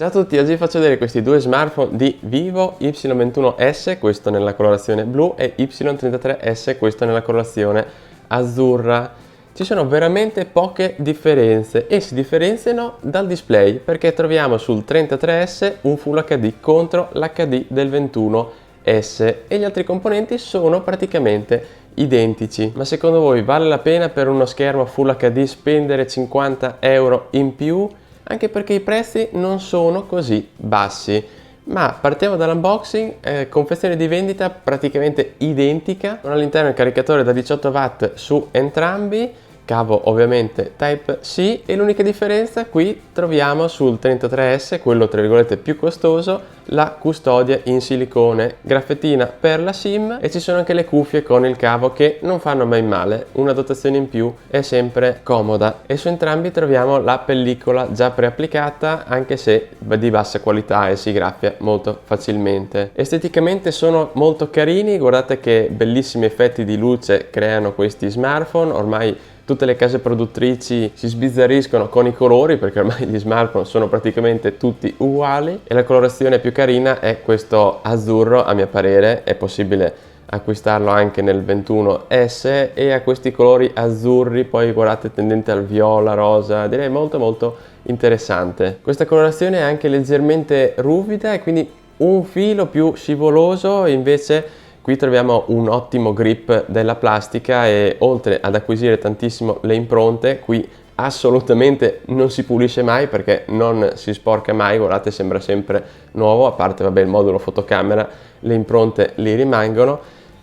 Ciao a tutti, oggi vi faccio vedere questi due smartphone di Vivo, Y21S, questo nella colorazione blu, e Y33S, questo nella colorazione azzurra. Ci sono veramente poche differenze e si differenziano dal display, perché troviamo sul 33S un Full HD contro l'HD del 21S e gli altri componenti sono praticamente identici. Ma secondo voi vale la pena per uno schermo Full HD spendere 50 euro in più? Anche perché i prezzi non sono così bassi. Ma partiamo dall'unboxing, confezione di vendita praticamente identica, con all'interno il caricatore da 18 watt su entrambi, cavo ovviamente Type-C, e l'unica differenza qui troviamo sul 33S, quello tra virgolette più costoso, la custodia in silicone, graffettina per la SIM, e ci sono anche le cuffie con il cavo che non fanno mai male, una dotazione in più è sempre comoda, e su entrambi troviamo la pellicola già preapplicata, anche se di bassa qualità e si graffia molto facilmente. Esteticamente sono molto carini, guardate che bellissimi effetti di luce creano questi smartphone. Ormai tutte le case produttrici si sbizzarriscono con i colori, perché ormai gli smartphone sono praticamente tutti uguali, e la colorazione più carina è questo azzurro. A mio parere è possibile acquistarlo anche nel 21S e ha questi colori azzurri, poi guardate, tendente al viola, rosa, direi molto interessante. Questa colorazione è anche leggermente ruvida e quindi un filo più scivoloso, invece qui troviamo un ottimo grip della plastica, e oltre ad acquisire tantissimo le impronte, qui assolutamente non si pulisce mai perché non si sporca mai, guardate, sembra sempre nuovo, a parte vabbè il modulo fotocamera, le impronte lì rimangono,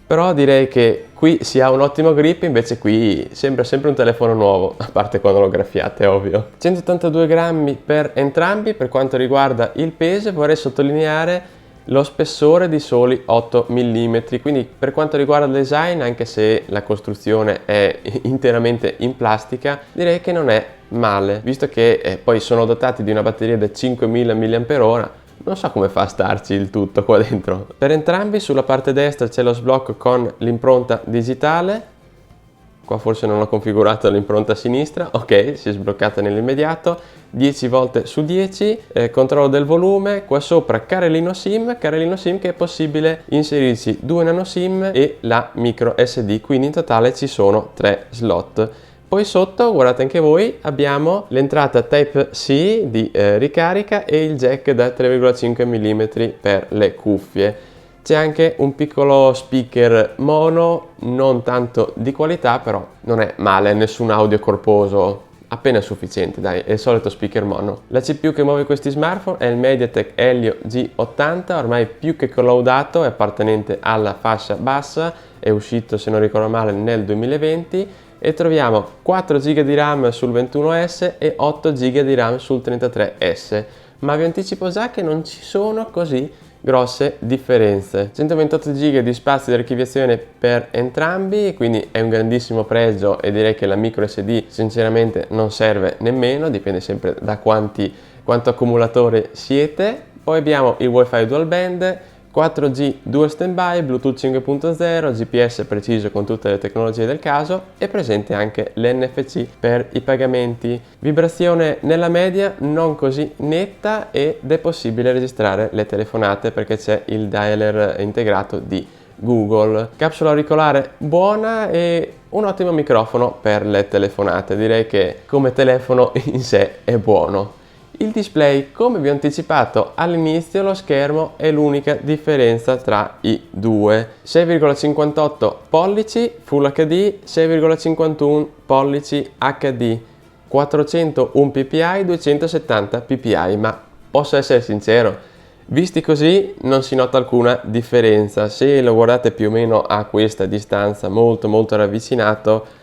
però direi che qui si ha un ottimo grip, invece qui sembra sempre un telefono nuovo, a parte quando lo graffiate, ovvio. 182 grammi per entrambi. Per quanto riguarda il peso, vorrei sottolineare lo spessore di soli 8 mm, quindi per quanto riguarda il design, anche se la costruzione è interamente in plastica, direi che non è male, visto che poi sono dotati di una batteria da 5000 mAh. Non so come fa a starci il tutto qua dentro. Per entrambi sulla parte destra c'è lo sblocco con l'impronta digitale. Qua forse non ho configurato l'impronta a sinistra, ok, si è sbloccata nell'immediato, 10 volte su 10, controllo del volume, qua sopra carrellino SIM che è possibile inserirci 2 nano SIM e la micro SD, quindi in totale ci sono 3 slot. Poi sotto, guardate anche voi, abbiamo l'entrata Type-C di ricarica e il jack da 3,5 mm per le cuffie. C'è anche un piccolo speaker mono, non tanto di qualità, però non è male, nessun audio corposo, appena sufficiente, dai, è il solito speaker mono. La CPU che muove questi smartphone è il MediaTek Helio G80, ormai più che collaudato, è appartenente alla fascia bassa, è uscito, se non ricordo male, nel 2020, e troviamo 4 GB di RAM sul 21S e 8 GB di RAM sul 33S, ma vi anticipo già che non ci sono così grosse differenze. 128 GB di spazio di archiviazione per entrambi, quindi è un grandissimo pregio, e direi che la micro SD sinceramente non serve nemmeno, dipende sempre da quanto accumulatore siete. Poi abbiamo il Wi-Fi dual band, 4G dual standby, Bluetooth 5.0, GPS preciso con tutte le tecnologie del caso, e presente anche l'NFC per i pagamenti. Vibrazione nella media non così netta, ed è possibile registrare le telefonate perché c'è il dialer integrato di Google. Capsula auricolare buona e un ottimo microfono per le telefonate, direi che come telefono in sé è buono. Il display, come vi ho anticipato all'inizio, lo schermo è l'unica differenza tra i due. 6,58 pollici Full HD, 6,51 pollici HD, 401 ppi, 270 ppi, ma posso essere sincero, visti così non si nota alcuna differenza. Se lo guardate più o meno a questa distanza, molto ravvicinato,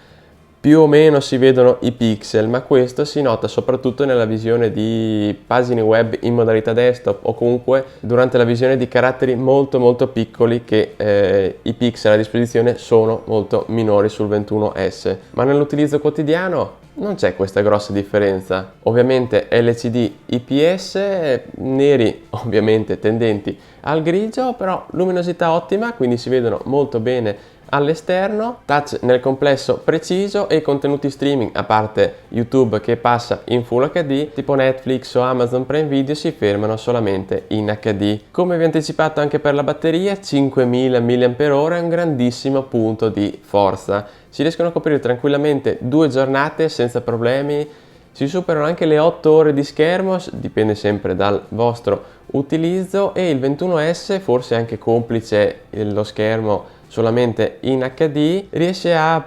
più o meno si vedono i pixel, ma questo si nota soprattutto nella visione di pagine web in modalità desktop, o comunque durante la visione di caratteri molto piccoli, che i pixel a disposizione sono molto minori sul 21S. Ma nell'utilizzo quotidiano non c'è questa grossa differenza. Ovviamente LCD IPS, neri ovviamente tendenti al grigio, però luminosità ottima, quindi si vedono molto bene all'esterno, touch nel complesso preciso e contenuti streaming, a parte YouTube che passa in Full HD, tipo Netflix o Amazon Prime Video, si fermano solamente in HD. Come vi ho anticipato anche per la batteria, 5000 mAh è un grandissimo punto di forza. Si riescono a coprire tranquillamente 2 giornate senza problemi. Si superano anche le 8 ore di schermo, dipende sempre dal vostro utilizzo, e il 21S, forse anche complice lo schermo solamente in HD, riesce a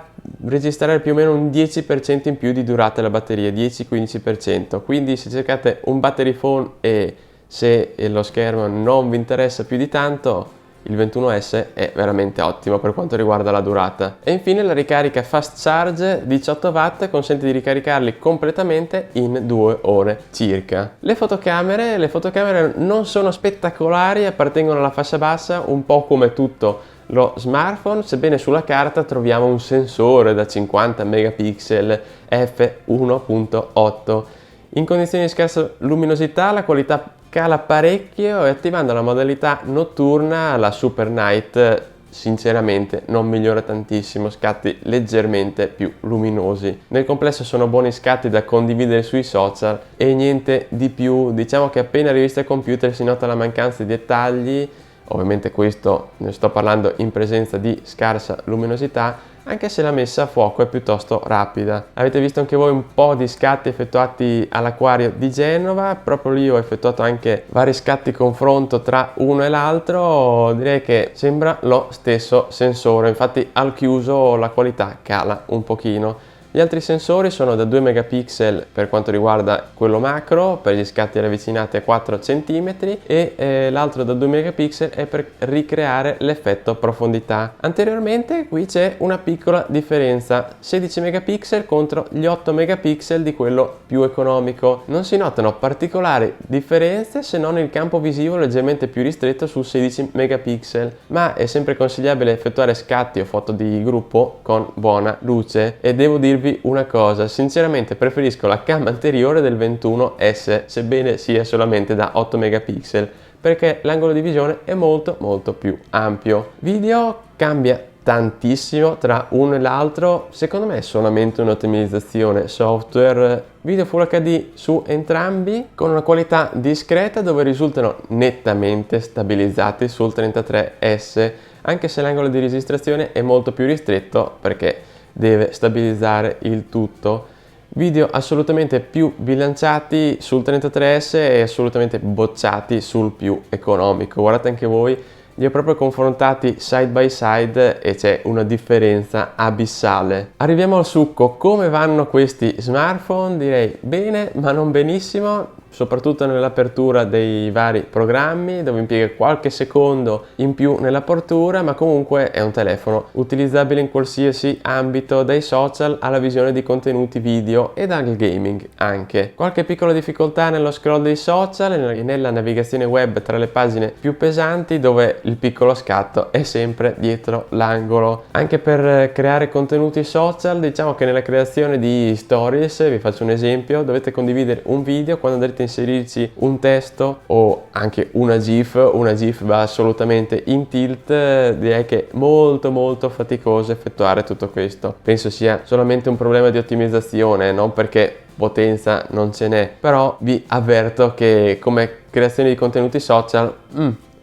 registrare più o meno un 10% in più di durata della batteria, 10-15%. Quindi se cercate un battery phone e se lo schermo non vi interessa più di tanto, il 21S è veramente ottimo per quanto riguarda la durata. E infine la ricarica fast charge 18 watt consente di ricaricarli completamente in 2 ore circa. Le fotocamere non sono spettacolari, appartengono alla fascia bassa, un po' come tutto lo smartphone, sebbene sulla carta troviamo un sensore da 50 megapixel f1.8. In condizioni di scarsa luminosità la qualità cala parecchio e attivando la modalità notturna la Super Night sinceramente non migliora tantissimo, scatti leggermente più luminosi. Nel complesso sono buoni scatti da condividere sui social e niente di più. Diciamo che appena rivista al computer si nota la mancanza di dettagli. Ovviamente questo ne sto parlando in presenza di scarsa luminosità, anche se la messa a fuoco è piuttosto rapida. Avete visto anche voi un po' di scatti effettuati all'acquario di Genova, proprio lì ho effettuato anche vari scatti confronto tra uno e l'altro, direi che sembra lo stesso sensore, infatti al chiuso la qualità cala un pochino. Gli altri sensori sono da 2 megapixel per quanto riguarda quello macro, per gli scatti ravvicinati a 4 cm, e l'altro da 2 megapixel è per ricreare l'effetto profondità. Anteriormente qui c'è una piccola differenza, 16 megapixel contro gli 8 megapixel di quello più economico. Non si notano particolari differenze se non il campo visivo leggermente più ristretto sul 16 megapixel, ma è sempre consigliabile effettuare scatti o foto di gruppo con buona luce. E devo dirvi una cosa, sinceramente preferisco la cam anteriore del 21S, sebbene sia solamente da 8 megapixel, perché l'angolo di visione è molto più ampio. Video cambia tantissimo tra uno e l'altro, secondo me è solamente un'ottimizzazione software. Video Full HD su entrambi con una qualità discreta, dove risultano nettamente stabilizzati sul 33S, anche se l'angolo di registrazione è molto più ristretto perché deve stabilizzare il tutto. Video assolutamente più bilanciati sul 33S e assolutamente bocciati sul più economico. Guardate anche voi, li ho proprio confrontati side by side e c'è una differenza abissale. Arriviamo al succo. Come vanno questi smartphone? Direi bene, ma non benissimo, soprattutto nell'apertura dei vari programmi, dove impiega qualche secondo in più nell'apertura, ma comunque è un telefono utilizzabile in qualsiasi ambito, dai social alla visione di contenuti video e dal gaming anche. Qualche piccola difficoltà nello scroll dei social e nella navigazione web tra le pagine più pesanti, dove il piccolo scatto è sempre dietro l'angolo. Anche per creare contenuti social, diciamo che nella creazione di stories, vi faccio un esempio, dovete condividere un video, quando andrete a inserirci un testo o anche una GIF va assolutamente in tilt. Direi che è molto faticoso effettuare tutto questo. Penso sia solamente un problema di ottimizzazione, non perché potenza non ce n'è, però vi avverto che come creazione di contenuti social,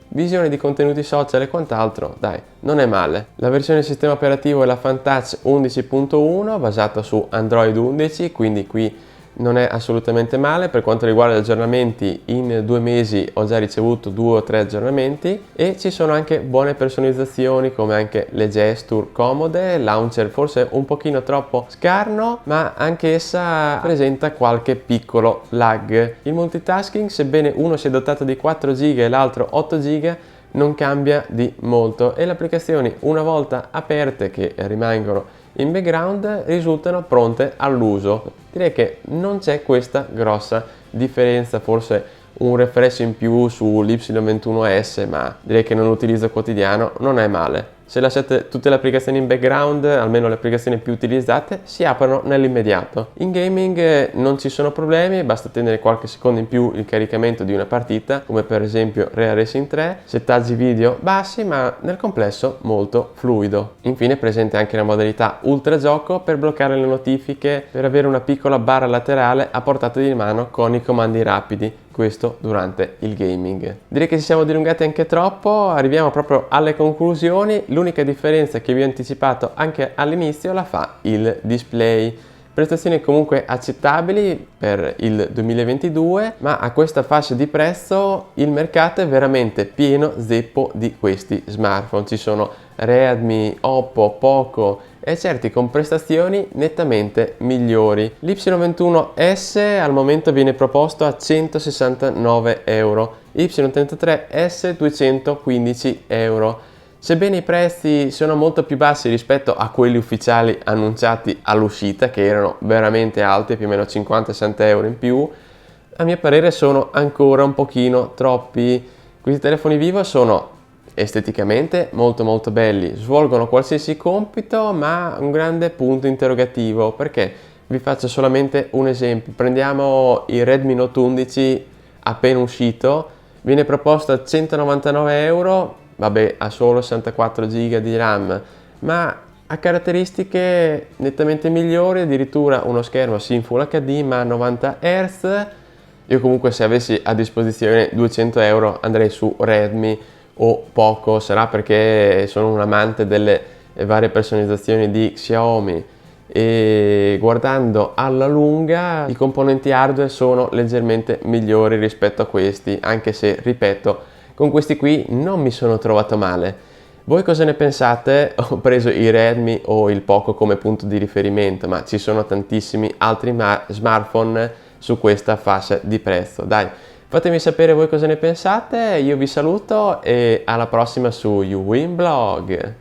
visione di contenuti social e quant'altro, dai, non è male. La versione del sistema operativo è la FunTouch 11.1 basata su Android 11, quindi qui non è assolutamente male. Per quanto riguarda gli aggiornamenti, in 2 mesi ho già ricevuto 2 o 3 aggiornamenti e ci sono anche buone personalizzazioni, come anche le gesture comode, launcher forse un pochino troppo scarno, ma anche essa presenta qualche piccolo lag. Il multitasking, sebbene uno sia dotato di 4 GB e l'altro 8 GB, non cambia di molto, e le applicazioni, una volta aperte che rimangono in background, risultano pronte all'uso. Direi che non c'è questa grossa differenza, forse un refresh in più sull'Y21S, ma direi che nell'utilizzo quotidiano non è male. se lasciate tutte le applicazioni in background, almeno le applicazioni più utilizzate, si aprono nell'immediato. In gaming non ci sono problemi, basta tenere qualche secondo in più il caricamento di una partita, come per esempio Real Racing 3, settaggi video bassi ma nel complesso molto fluido. Infine è presente anche la modalità ultra gioco per bloccare le notifiche, per avere una piccola barra laterale a portata di mano con i comandi rapidi, questo durante il gaming. Direi che ci siamo dilungati anche troppo, arriviamo proprio alle conclusioni. L'unica differenza che vi ho anticipato anche all'inizio la fa il display. Prestazioni comunque accettabili per il 2022, ma a questa fascia di prezzo il mercato è veramente pieno zeppo di questi smartphone. Ci sono Redmi, Oppo, Poco e certi con prestazioni nettamente migliori. L'Y21S al momento viene proposto a 169 euro, Y33S 215 euro. Sebbene i prezzi sono molto più bassi rispetto a quelli ufficiali annunciati all'uscita, che erano veramente alti, più o meno 50-60 euro in più, a mio parere sono ancora un pochino troppi. Questi telefoni Vivo sono esteticamente molto belli, svolgono qualsiasi compito, ma un grande punto interrogativo, perché vi faccio solamente un esempio. Prendiamo il Redmi Note 11 appena uscito, viene proposto a 199 euro, vabbè, ha solo 64 GB di RAM, ma ha caratteristiche nettamente migliori, addirittura uno schermo sì in Full HD ma a 90 Hz. Io comunque, se avessi a disposizione 200 euro, andrei su Redmi o Poco, sarà perché sono un amante delle varie personalizzazioni di Xiaomi, e guardando alla lunga i componenti hardware sono leggermente migliori rispetto a questi, anche se, ripeto, con questi qui non mi sono trovato male. Voi cosa ne pensate? Ho preso i Redmi o il Poco come punto di riferimento, ma ci sono tantissimi altri smartphone su questa fascia di prezzo. Dai, fatemi sapere voi cosa ne pensate, io vi saluto e alla prossima su YouWin Blog.